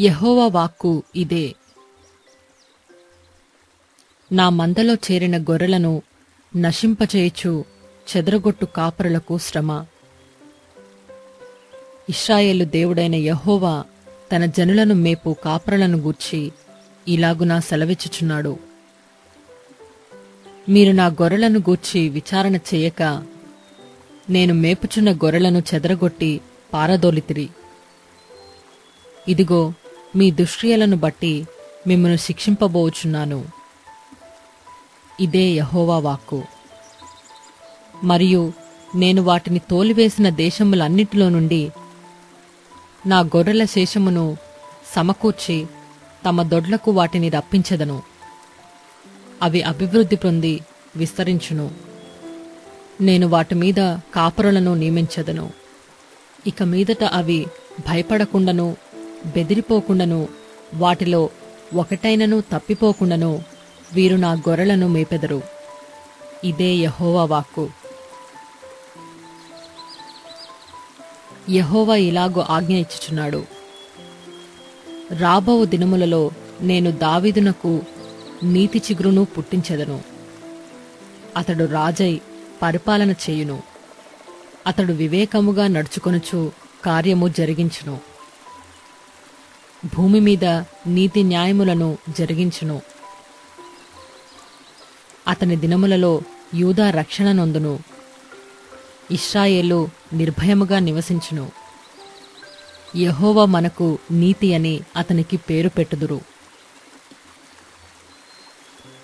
యెహోవా వాక్కు ఇదే. నా మందలో చేరిన గొర్రెలను నశింపచేయుచు చెదరగొట్టు కాపరులకు శ్రమ. ఇశ్రాయేలు దేవుడైన యెహోవా తన జనులను మేపు కాపరులను గూర్చి ఇలాగునా సెలవిచ్చుచున్నాడు. మీరు నా గొర్రెలను గూర్చి విచారణ చేయక నేను మేపుచున్న గొర్రెలను చెదరగొట్టి పారదోలితిరి. ఇదిగో మీ దుష్క్రియలను బట్టి మిమ్మను శిక్షింపబోచున్నాను. ఇదే యెహోవా వాక్కు. మరియు నేను వాటిని తోలివేసిన దేశములన్నిటిలో నుండి నా గొర్రెల శేషమును సమకూర్చి తమ దొడ్లకు వాటిని రప్పించెదను. అవి అభివృద్ధి పొంది విస్తరించును. నేను వాటి మీద కాపరులను నియమించెదను. ఇక మీదట అవి భయపడకుండాను బెదిరిపోకుండాను వాటిలో ఒకటైనను తప్పిపోకుండాను వీరు నా గొర్రెలను మేపెదరు. ఇదే యెహోవా వాక్కు. యెహోవా ఇలాగు ఆజ్ఞ ఇచ్చుచున్నాడు. రాబో దినములలో నేను దావీదునకు నీతి చిగురును పుట్టించెదను. అతడు రాజై పరిపాలన చేయును. అతడు వివేకముగా నడుచుకొనుచు కార్యము జరిగించును. భూమి మీద నీతి న్యాయములను జరిగించును. అతని దినములలో యూదా రక్షణ నొందును. ఇశ్రాయేలు నిర్భయముగా నివసించును. యెహోవా మనకు నీతి అని అతనికి పేరు పెట్టుదురు.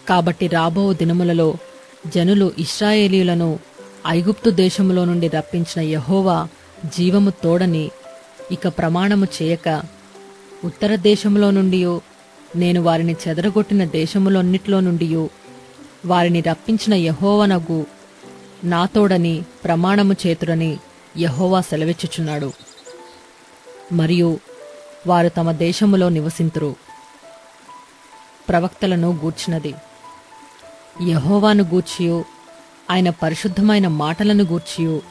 కాబట్టి రాబో దినములలో జనులు ఇశ్రాయేలీయులను ఐగుప్తు దేశములో నుండి రప్పించిన యెహోవా జీవము తోడని ఇక ప్రమాణము చేయక, ఉత్తర దేశములో నుండియో నేను వారిని చెదరగొట్టిన దేశములన్నిటిలో నుండియో వారిని రప్పించిన యెహోవానగు నా తోడని ప్రమాణము చేతురని యెహోవా సెలవిచ్చుచున్నాడు. మరియు వారు తమ దేశములో నివసింతురు. ప్రవక్తలను గూర్చినది. యెహోవాను గూర్చియు ఆయన పరిశుద్ధమైన మాటలను గూర్చియు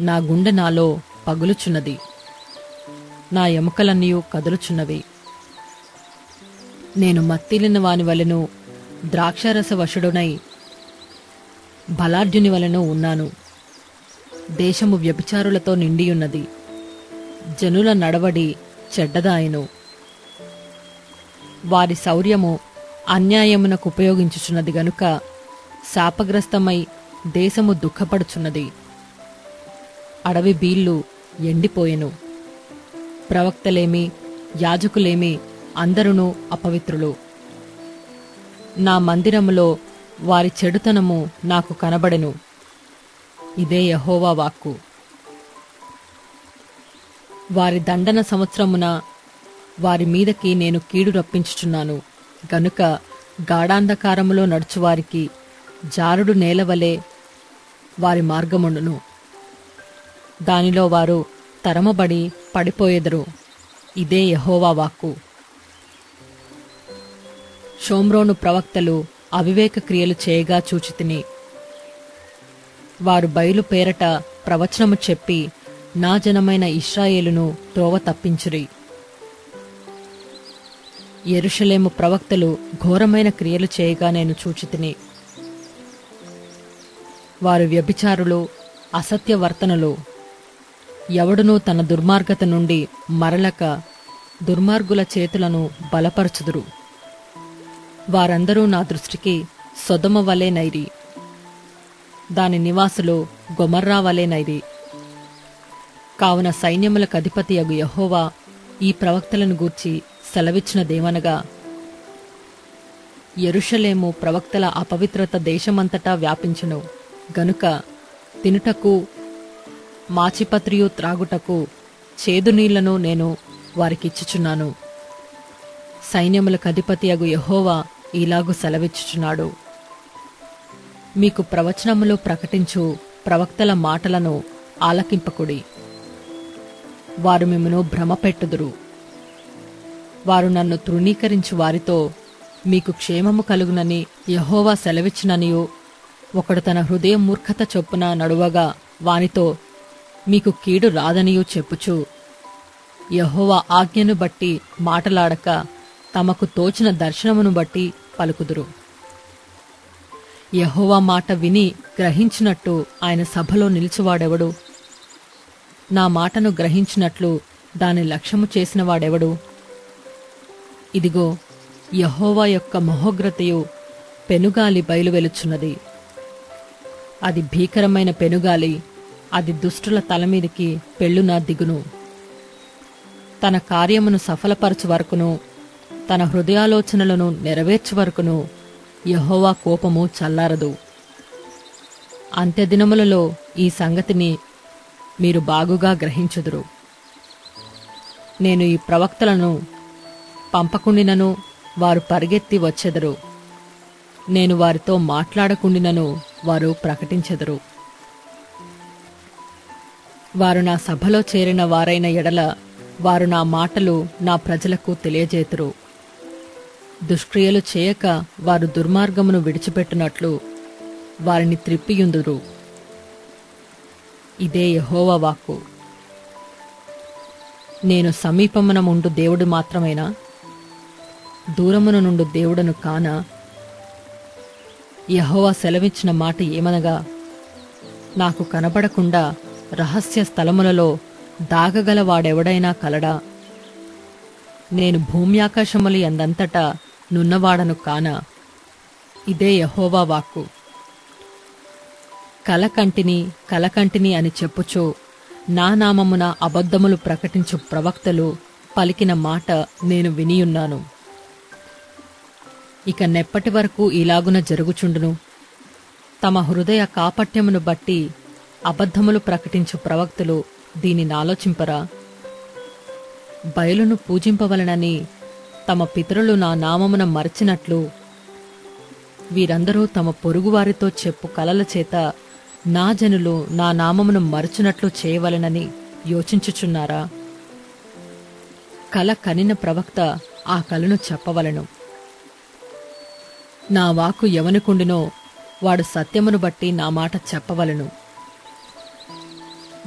నా గుండె నాలో పగులుచున్నది. నా ఎముకలన్నీయు కదులుచున్నవి. నేను మత్తిలిన వాని వలెను ద్రాక్షారస వశుడునై బలాఢ్యుని వలెను ఉన్నాను. దేశము వ్యభిచారులతో నిండియున్నది. జనుల నడవడి చెడ్డదాయను. వారి శౌర్యము అన్యాయమునకు ఉపయోగించుచున్నది గనుక శాపగ్రస్తమై దేశము దుఃఖపడుచున్నది. అడవి బీళ్లు ఎండిపోయెను. ప్రవక్తలేమి యాజకులేమి అందరును అపవిత్రులు. నా మందిరములో వారి చెడుతనము నాకు కనబడెను. ఇదే యెహోవా వాక్కు. వారి దండన సంవత్సరమున వారి మీదకి నేను కీడు రప్పించుచున్నాను గనుక గాఢాంధకారములో నడుచువారికి జారుడు నేలవలే వారి మార్గముండును. దానిలో వారు తరమబడి పడిపోయెదరు. ఇదే యెహోవా వాక్కు. షోమ్రోను ప్రవక్తలు అవివేక క్రియలు చేయగా చూచితిని. వారు బయలు పేరట ప్రవచనము చెప్పి నా జనమైన ఇశ్రాయేలును త్రోవ తప్పించురి. యెరూషలేము ప్రవక్తలు ఘోరమైన క్రియలు చేయగా నేను చూచితిని. వారు వ్యభిచారులు, అసత్యవర్తనులు. ఎవడునూ తన దుర్మార్గత నుండి మరలక దుర్మార్గుల చేతులను బలపరచుదురు. వారందరూ నా దృష్టికి సొదొమ వలె నైరి. దాని నివాసులు గొమర్రా వలె నైరి. కావున సైన్యములకు అధిపతియగు యెహోవా ఈ ప్రవక్తలను గూర్చి సెలవిచ్చినదేమనగా, యెరూషలేము ప్రవక్తల అపవిత్రత దేశమంతటా వ్యాపించును గనుక తినుటకు మాచిపత్రియు త్రాగుటకు చేదు నీళ్లను నేను వారికిచ్చుచున్నాను. సైన్యములకు అధిపతియగు యెహోవా ఇలాగు సెలవిచ్చుచున్నాడు. మీకు ప్రవచనములు ప్రకటించు ప్రవక్తల మాటలను ఆలకింపకుడి. వారు మిమ్మును భ్రమపెట్టుదురు. వారు నన్ను తృణీకరించు వారితో మీకు క్షేమము కలుగునని యెహోవా సెలవిచ్చిననియు, ఒకడు తన హృదయ మూర్ఖత చొప్పున నడువగా వానితో మీకు కీడు రాదనియూ చెప్పుచు యెహోవా ఆజ్ఞను బట్టి మాటలాడక తమకు తోచిన దర్శనమును బట్టి పలుకుదురు. యెహోవా మాట విని గ్రహించినట్టు ఆయన సభలో నిలిచివాడెవడు? నా మాటను గ్రహించినట్లు దాని లక్ష్యము చేసిన వాడెవడు? ఇదిగో, యెహోవా యొక్క మహోగ్రతయు పెనుగాలి బయలువెలుచున్నది. అది భీకరమైన పెనుగాలి, అది దుష్టుల తలమీదికి పెళ్ళున దిగును. తన కార్యమును సఫలపరచు వరకును, తన హృదయాలోచనలను నెరవేర్చు వరకును యెహోవా కోపము చల్లారదు. అంత్యదినములలో ఈ సంగతిని మీరు బాగుగా గ్రహించుదురు. నేను ఈ ప్రవక్తలను పంపకుండినను వారు పరిగెత్తి వచ్చెదరు. నేను వారితో మాట్లాడకుండినను వారు ప్రకటించెదరు. వారు నా సభలో చేరిన వారైన ఎడల వారు నా మాటలు నా ప్రజలకు తెలియజేతురు. దుష్క్రియలు చేయక వారు దుర్మార్గమును విడిచిపెట్టునట్లు వారిని త్రిప్పియుందురు. ఇదే యెహోవా వాక్కు. నేను సమీపమున ఉండు దేవుడు మాత్రమేనా? దూరమున నుండు దేవుడను కానా? యెహోవా సెలవిచ్చిన మాట ఏమనగా, నాకు కనబడకుండా రహస్య స్థలములలో దాగగల వాడెవడైనా కలడా? నేను భూమ్యాకాశములు ఎందంతటా నున్నవాడను కానా? ఇదే యెహోవా వాక్కు. కలకంటిని అని చెప్పుచు నా నామమున అబద్ధములు ప్రకటించు ప్రవక్తలు పలికిన మాట నేను వినియున్నాను. ఇక నెప్పటి వరకు ఇలాగున జరుగుచుండును. తమ హృదయ కాపట్యమును బట్టి అబద్ధములు ప్రకటించు ప్రవక్తలు దీనినాలోచింపరా? బయలును పూజింపవలనని తమ పితరులు నా నామమున మరచినట్లు వీరందరూ తమ పొరుగువారితో చెప్పు కలల చేత నా జనులు నా నామమును మరచునట్లు చేయవలనని యోచించుచున్నారా? కల కనిన ప్రవక్త ఆ కలను చెప్పవలను. నా వాక్కు ఎవనికుండునో వాడు సత్యమును బట్టి నా మాట చెప్పవలను.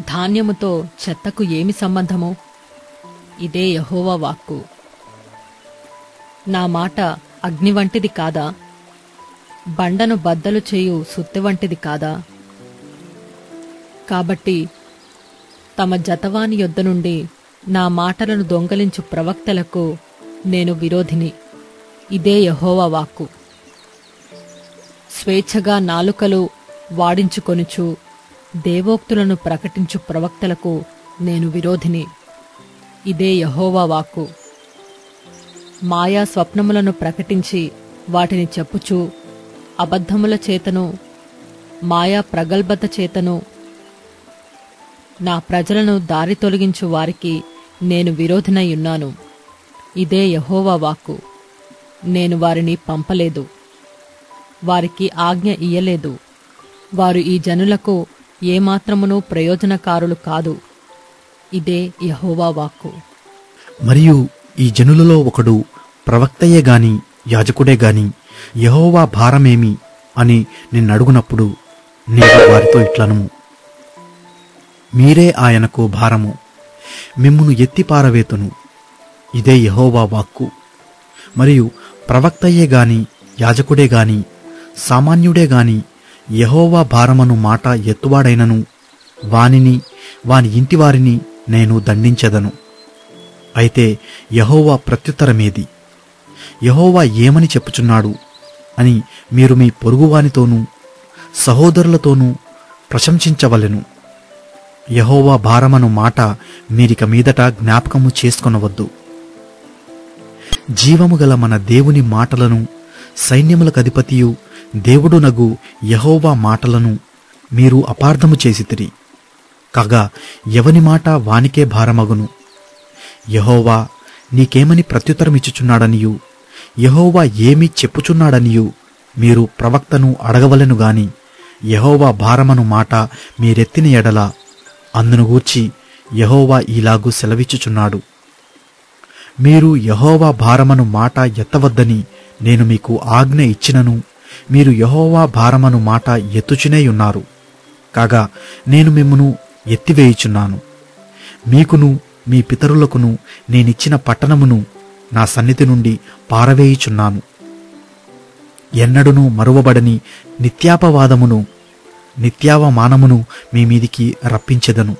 ధాన్యముతో చెత్తకు ఏమి సంబంధము? ఇదే యెహోవా వాక్కు. నా మాట అగ్ని వంటిది కాదా? బండను బద్దలు చేయు సుత్తె వంటిది కాదా? కాబట్టి తమ జతవాని యొద్ద నుండి నా మాటలను దొంగలించు ప్రవక్తలకు నేను విరోధిని. ఇదే యెహోవా వాక్కు. స్వేచ్ఛగా నాలుకలు వాడించుకొనుచు దేవోక్తులను ప్రకటించు ప్రవక్తలకు నేను విరోధిని. ఇదే యెహోవా వాక్కు. మాయా స్వప్నములను ప్రకటించి వాటిని చెప్పుచు అబద్ధముల చేతను మాయా ప్రగల్భత చేతను నా ప్రజలను దారి తొలగించు వారికి నేను విరోధినయ్యున్నాను. ఇదే యెహోవా వాక్కు. నేను వారిని పంపలేదు, వారికి ఆజ్ఞ ఇయ్యలేదు. వారు ఈ జనులకు ఏమాత్రమును ప్రయోజనకారులు కాదు. ఇదే యెహోవా వాక్కు. మరియు ఈ జనులలో ఒకడు ప్రవక్తయే గాని యాజకుడే గాని యెహోవా భారమేమి అని నిన్నడుగునప్పుడు నీవు వారితో ఇట్లనుము, మీరే ఆయనకు భారము, మిమ్మును ఎత్తిపారవేతును. ఇదే యెహోవా వాక్కు. మరియు ప్రవక్తయే గాని యాజకుడే గాని సామాన్యుడే గాని యెహోవా భారమను మాట ఎత్తువాడైనను వానిని వాని ఇంటివారిని నేను దండించెదను. అయితే యెహోవా ప్రత్యుత్తరమేది? యెహోవా ఏమని చెప్పుచున్నాడు అని మీరు మీ పొరుగువానితోనూ సహోదరులతోనూ ప్రశంసించవలెను. యెహోవా భారమను మాట మీరిక మీదట జ్ఞాపకము చేసుకొనవద్దు. జీవము గల మన దేవుని మాటలను, సైన్యములకధిపతియు దేవుడునగు యెహోవా మాటలను మీరు అపార్థము చేసితిరి. కాగా ఎవని మాట వానికే భారమగును. యెహోవా నీకేమని ప్రత్యుత్తరమిచ్చుచున్నాడనియు యెహోవా ఏమి చెప్పుచున్నాడనియు మీరు ప్రవక్తను అడగవలెను గాని యెహోవా భారమను మాట మీరెత్తిన ఎడల అందును గూర్చి యెహోవా ఈలాగు సెలవిచ్చుచున్నాడు, మీరు యెహోవా భారమను మాట ఎత్తవద్దని నేను మీకు ఆజ్ఞ ఇచ్చినను మీరు యెహోవా భారమను మాట ఎత్తుచునేయున్నారు. కాగా నేను మిమ్మును ఎత్తివేయుచున్నాను. మీకును మీ పితరులకును నేనిచ్చిన పట్టణమును నా సన్నిధి నుండి పారవేయుచున్నాను. ఎన్నడూనూ మరువబడని నిత్యాపవాదమును నిత్యావమానమును మీ మీదికి రప్పించెదను.